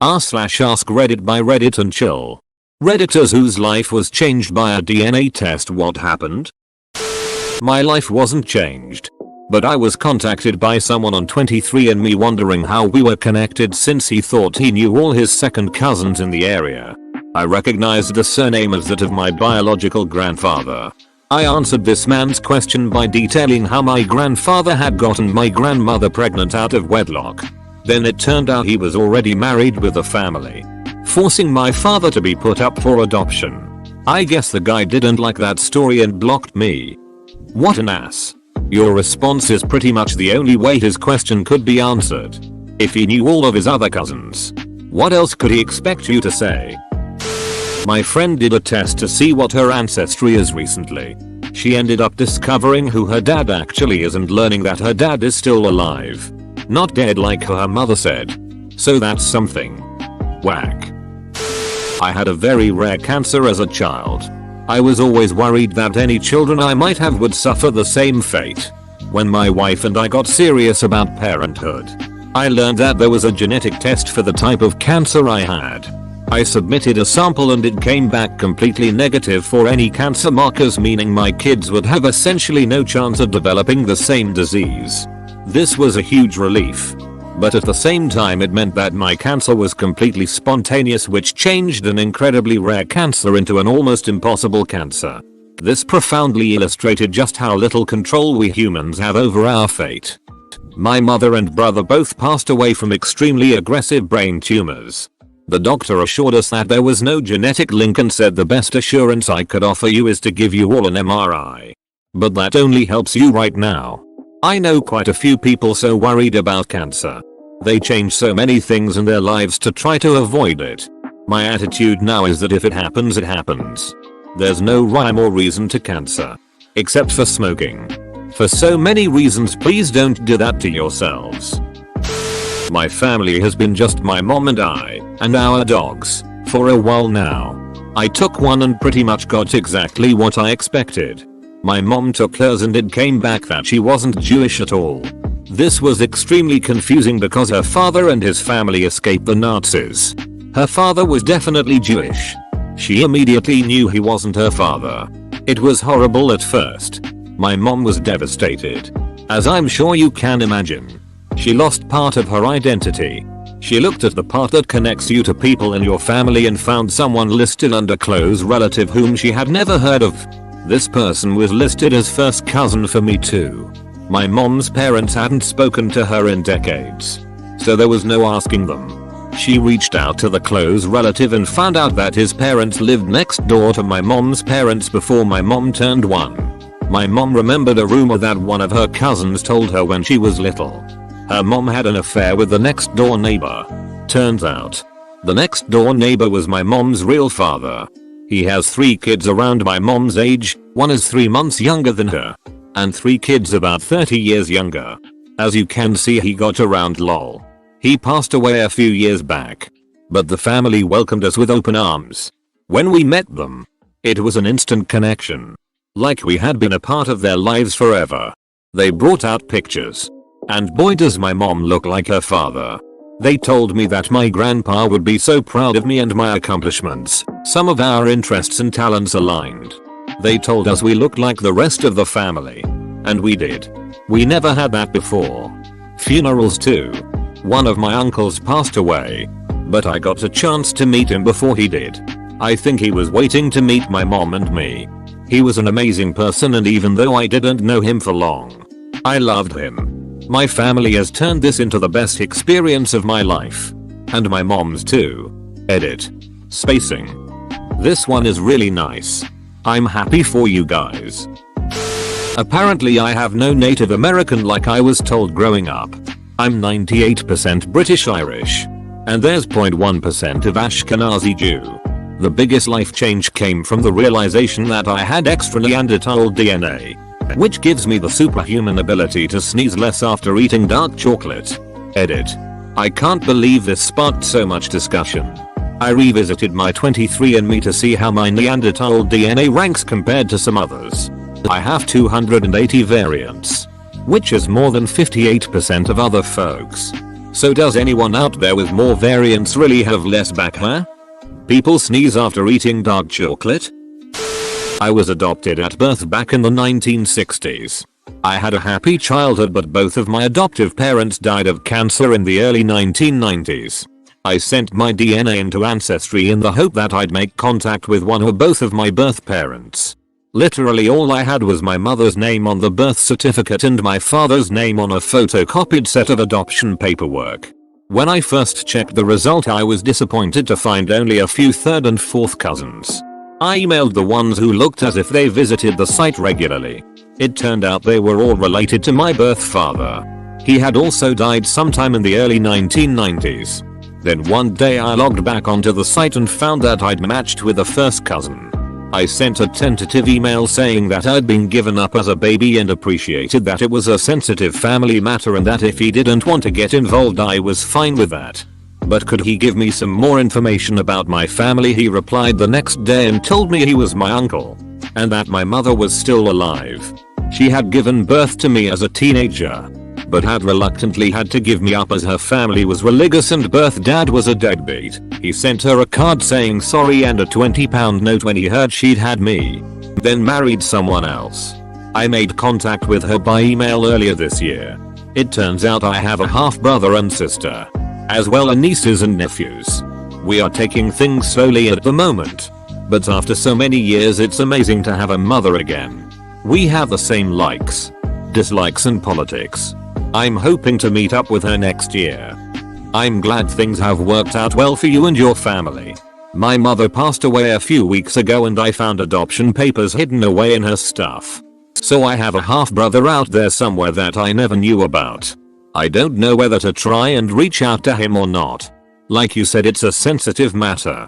r/AskReddit by Reddit and chill. Redditors whose life was changed by a DNA test. What happened? My life wasn't changed. But I was contacted by someone on 23andMe wondering how we were connected since he thought he knew all his second cousins in the area. I recognized the surname as that of my biological grandfather. I answered this man's question by detailing how my grandfather had gotten my grandmother pregnant out of wedlock. Then it turned out he was already married with a family, forcing my father to be put up for adoption. I guess the guy didn't like that story and blocked me. What an ass. Your response is pretty much the only way his question could be answered. If he knew all of his other cousins, what else could he expect you to say? My friend did a test to see what her ancestry is recently. She ended up discovering who her dad actually is and learning that her dad is still alive. Not dead like her mother said. So that's something. Whack. I had a very rare cancer as a child. I was always worried that any children I might have would suffer the same fate. When my wife and I got serious about parenthood, I learned that there was a genetic test for the type of cancer I had. I submitted a sample and it came back completely negative for any cancer markers, meaning my kids would have essentially no chance of developing the same disease. This was a huge relief. But at the same time it meant that my cancer was completely spontaneous, which changed an incredibly rare cancer into an almost impossible cancer. This profoundly illustrated just how little control we humans have over our fate. My mother and brother both passed away from extremely aggressive brain tumors. The doctor assured us that there was no genetic link and said the best assurance I could offer you is to give you all an MRI. But that only helps you right now. I know quite a few people so worried about cancer. They change so many things in their lives to try to avoid it. My attitude now is that if it happens, it happens. There's no rhyme or reason to cancer. Except for smoking. For so many reasons, please don't do that to yourselves. My family has been just my mom and I, and our dogs, for a while now. I took one and pretty much got exactly what I expected. My mom took hers and it came back that she wasn't Jewish at all. This was extremely confusing because her father and his family escaped the Nazis. Her father was definitely Jewish. She immediately knew he wasn't her father. It was horrible at first. My mom was devastated. As I'm sure you can imagine. She lost part of her identity. She looked at the part that connects you to people in your family and found someone listed under close relative whom she had never heard of. This person was listed as first cousin for me too. My mom's parents hadn't spoken to her in decades. So there was no asking them. She reached out to the close relative and found out that his parents lived next door to my mom's parents before my mom turned 1. My mom remembered a rumor that one of her cousins told her when she was little. Her mom had an affair with the next door neighbor. Turns out, the next door neighbor was my mom's real father. He has 3 kids around my mom's age, one is 3 months younger than her, and 3 kids about 30 years younger. As you can see, he got around lol. He passed away a few years back. But the family welcomed us with open arms. When we met them, it was an instant connection. Like we had been a part of their lives forever. They brought out pictures. And boy does my mom look like her father. They told me that my grandpa would be so proud of me and my accomplishments. Some of our interests and talents aligned. They told us we looked like the rest of the family. And we did. We never had that before. Funerals too. One of my uncles passed away. But I got a chance to meet him before he did. I think he was waiting to meet my mom and me. He was an amazing person, and even though I didn't know him for long, I loved him. My family has turned this into the best experience of my life. And my mom's too. Edit. Spacing. This one is really nice. I'm happy for you guys. Apparently I have no Native American like I was told growing up. I'm 98% British Irish. And there's 0.1% of Ashkenazi Jew. The biggest life change came from the realization that I had extra Neanderthal DNA. Which gives me the superhuman ability to sneeze less after eating dark chocolate. Edit. I can't believe this sparked so much discussion. I revisited my 23andMe to see how my Neanderthal DNA ranks compared to some others. I have 280 variants. Which is more than 58% of other folks. So does anyone out there with more variants really have less back hair? People sneeze after eating dark chocolate? I was adopted at birth back in the 1960s. I had a happy childhood, but both of my adoptive parents died of cancer in the early 1990s. I sent my DNA into Ancestry in the hope that I'd make contact with one or both of my birth parents. Literally all I had was my mother's name on the birth certificate and my father's name on a photocopied set of adoption paperwork. When I first checked the result, I was disappointed to find only a few third and fourth cousins. I emailed the ones who looked as if they visited the site regularly. It turned out they were all related to my birth father. He had also died sometime in the early 1990s. Then one day I logged back onto the site and found that I'd matched with a first cousin. I sent a tentative email saying that I'd been given up as a baby and appreciated that it was a sensitive family matter and that if he didn't want to get involved I was fine with that. But could he give me some more information about my family? He replied the next day and told me he was my uncle and that my mother was still alive. She had given birth to me as a teenager, but had reluctantly had to give me up as her family was religious and birth dad was a deadbeat. He sent her a card saying sorry and a £20 note when he heard she'd had me, then married someone else. I made contact with her by email earlier this year. It turns out I have a half brother and sister, as well as nieces and nephews. We are taking things slowly at the moment, but after so many years it's amazing to have a mother again. We have the same likes, dislikes and politics. I'm hoping to meet up with her next year. I'm glad things have worked out well for you and your family. My mother passed away a few weeks ago and I found adoption papers hidden away in her stuff. So I have a half brother out there somewhere that I never knew about. I don't know whether to try and reach out to him or not. Like you said, it's a sensitive matter.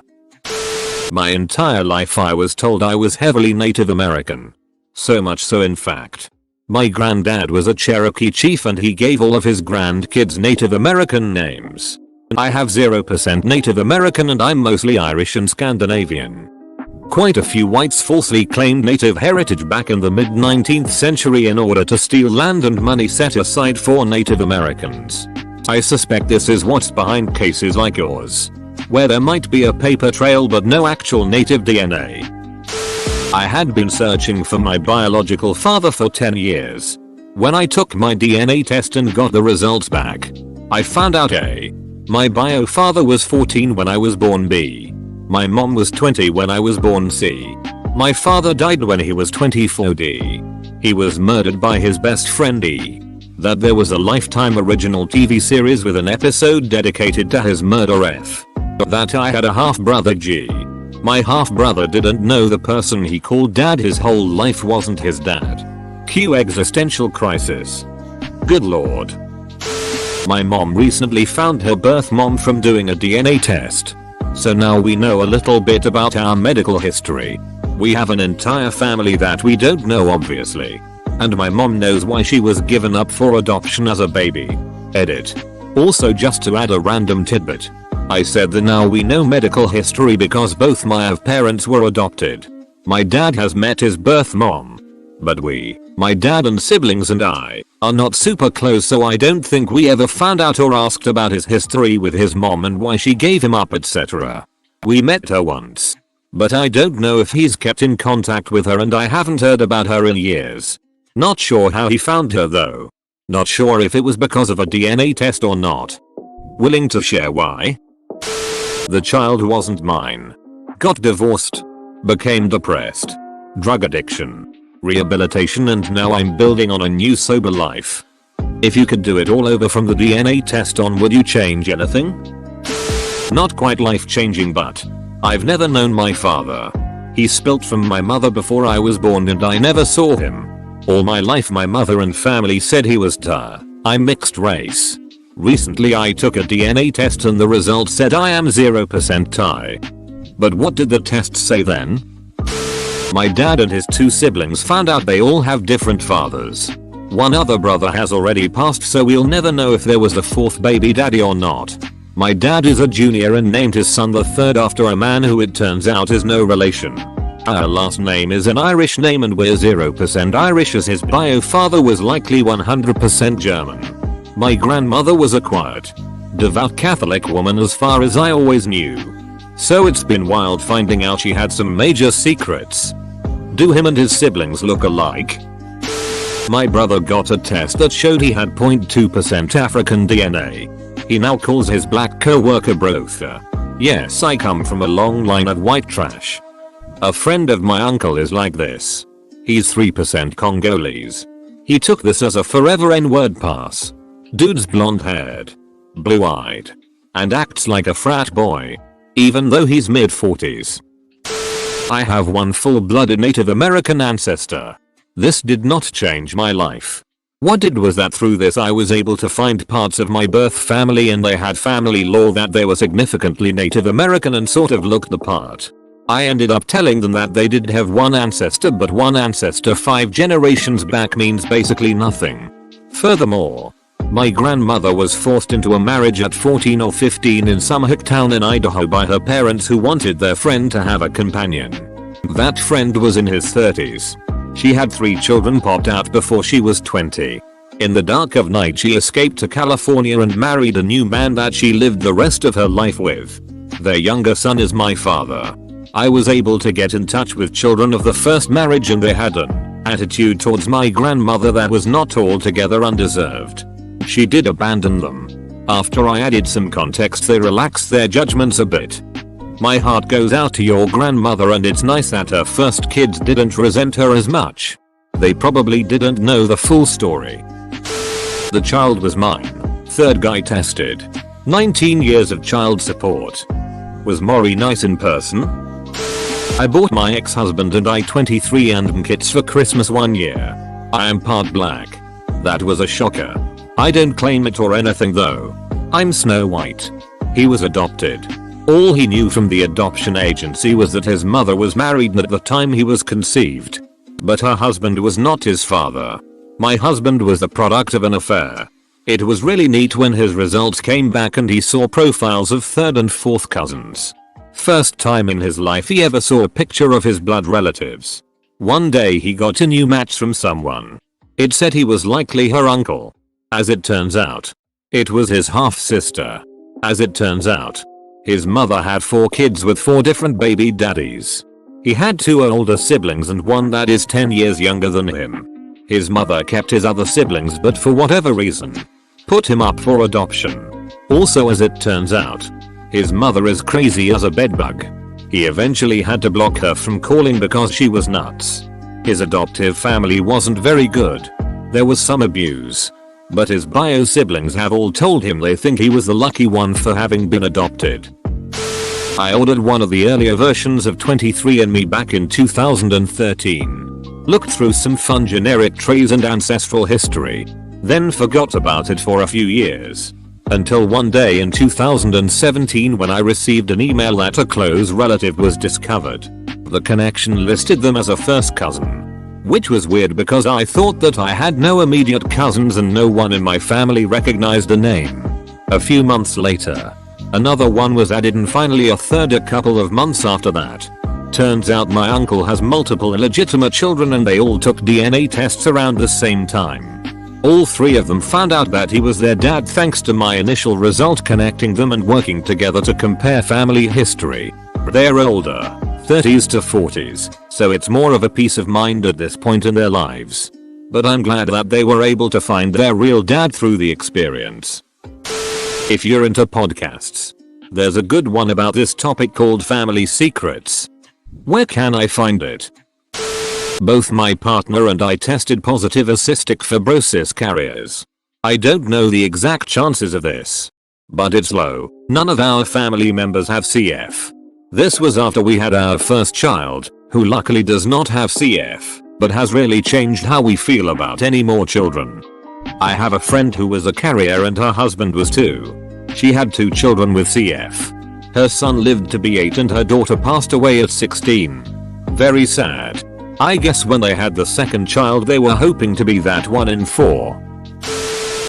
My entire life I was told I was heavily Native American. So much so in fact, my granddad was a Cherokee chief and he gave all of his grandkids Native American names. I have 0% Native American and I'm mostly Irish and Scandinavian. Quite a few whites falsely claimed native heritage back in the mid-19th century in order to steal land and money set aside for Native Americans. I suspect this is what's behind cases like yours, where there might be a paper trail but no actual native DNA. I had been searching for my biological father for 10 years. When I took my DNA test and got the results back, I found out A. My bio father was 14 when I was born. B. My mom was 20 when I was born. C. My father died when he was 24. D. He was murdered by his best friend. E. That there was a Lifetime original TV series with an episode dedicated to his murder. F. That I had a half brother. G. My half brother didn't know the person he called dad his whole life wasn't his dad. Q. Existential crisis. Good lord. My mom recently found her birth mom from doing a DNA test. So now we know a little bit about our medical history. We have an entire family that we don't know obviously. And my mom knows why she was given up for adoption as a baby. Edit. Also, just to add a random tidbit, I said that now we know medical history because both my parents were adopted. My dad has met his birth mom. But we, my dad and siblings and I, are not super close, so I don't think we ever found out or asked about his history with his mom and why she gave him up, etc. We met her once, but I don't know if he's kept in contact with her and I haven't heard about her in years. Not sure how he found her though. Not sure if it was because of a DNA test or not. Willing to share why? The child wasn't mine. Got divorced. Became depressed. Drug addiction. Rehabilitation, and now I'm building on a new sober life. If you could do it all over from the DNA test on, would you change anything? Not quite life changing, but I've never known my father. He spilt from my mother before I was born and I never saw him. All my life my mother and family said he was I'm mixed race. Recently I took a DNA test and the result said I am 0% Thai. But what did the test say then? My dad and his two siblings found out they all have different fathers. One other brother has already passed, so we'll never know if there was a fourth baby daddy or not. My dad is a junior and named his son the third after a man who it turns out is no relation. Our last name is an Irish name and we're 0% Irish, as his bio father was likely 100% German. My grandmother was a quiet, Devout Catholic woman as far as I always knew. So it's been wild finding out she had some major secrets. Do him and his siblings look alike? My brother got a test that showed he had 0.2% African DNA. He now calls his black co-worker brother. Yes, I come from a long line of white trash. A friend of my uncle is like this. He's 3% Congolese. He took this as a forever N-word pass. Dude's blonde haired, blue eyed, and acts like a frat boy, even though he's mid 40s. I have one full-blooded Native American ancestor. This did not change my life. What did was that through this I was able to find parts of my birth family and they had family law that they were significantly Native American and sort of looked the part. I ended up telling them that they did have one ancestor, but one ancestor 5 generations back means basically nothing. Furthermore, my grandmother was forced into a marriage at 14 or 15 in some hick town in Idaho by her parents who wanted their friend to have a companion. That friend was in his 30s. She had 3 children popped out before she was 20. In the dark of night she escaped to California and married a new man that she lived the rest of her life with. Their younger son is my father. I was able to get in touch with children of the first marriage and they had an attitude towards my grandmother that was not altogether undeserved. She did abandon them. After I added some context they relaxed their judgments a bit. My heart goes out to your grandmother and it's nice that her first kids didn't resent her as much. They probably didn't know the full story. The child was mine. Third guy tested. 19 years of child support. Was Maury nice in person? I bought my ex-husband and I 23andMe kits for Christmas one year. I am part black. That was a shocker. I don't claim it or anything though. I'm Snow White. He was adopted. All he knew from the adoption agency was that his mother was married at the time he was conceived. But her husband was not his father. My husband was the product of an affair. It was really neat when his results came back and he saw profiles of 3rd and 4th cousins. First time in his life he ever saw a picture of his blood relatives. One day he got a new match from someone. It said he was likely her uncle. As it turns out, it was his half-sister. As it turns out, his mother had 4 kids with 4 different baby daddies. He had 2 older siblings and one that is 10 years younger than him. His mother kept his other siblings but for whatever reason, put him up for adoption. Also as it turns out, his mother is crazy as a bedbug. He eventually had to block her from calling because she was nuts. His adoptive family wasn't very good. There was some abuse. But his bio siblings have all told him they think he was the lucky one for having been adopted. I ordered one of the earlier versions of 23andMe back in 2013. Looked through some fun generic traits and ancestral history. Then forgot about it for a few years. Until one day in 2017 when I received an email that a close relative was discovered. The connection listed them as a first cousin. Which was weird because I thought that I had no immediate cousins and no one in my family recognized the name. A few months later, another one was added and finally a third a couple of months after that. Turns out my uncle has multiple illegitimate children and they all took DNA tests around the same time. All 3 of them found out that he was their dad thanks to my initial result connecting them and working together to compare family history. They're older, 30s to 40s, so it's more of a peace of mind at this point in their lives. But I'm glad that they were able to find their real dad through the experience. If you're into podcasts, there's a good one about this topic called Family Secrets. Where can I find it? Both my partner and I tested positive as cystic fibrosis carriers. I don't know the exact chances of this, but it's low. None of our family members have CF. This was after we had our first child, who luckily does not have CF, but has really changed how we feel about any more children. I have a friend who was a carrier and her husband was too. She had 2 children with CF. Her son lived to be 8 and her daughter passed away at 16. Very sad. I guess when they had the second child they were hoping to be that 1 in 4.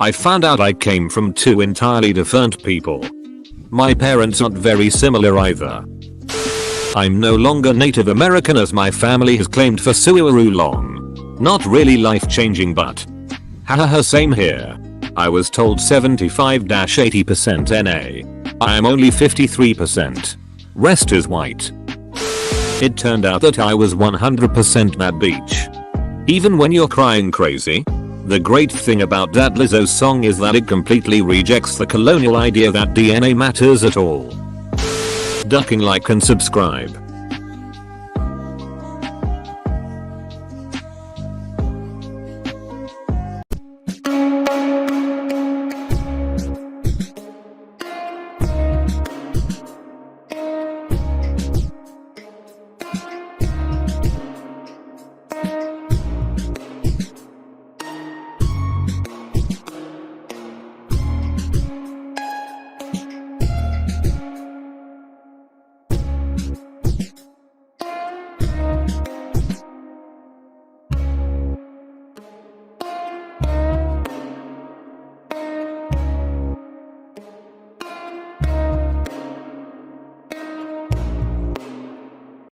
I found out I came from 2 entirely different people. My parents aren't very similar either. I'm no longer Native American as my family has claimed for so long. Not really life changing but hahaha same here. I was told 75-80% NA. I am only 53%. Rest is white. It turned out that I was 100% that beach. Even when you're crying crazy. The great thing about that Lizzo song is that it completely rejects the colonial idea that DNA matters at all. Ducking, like and subscribe.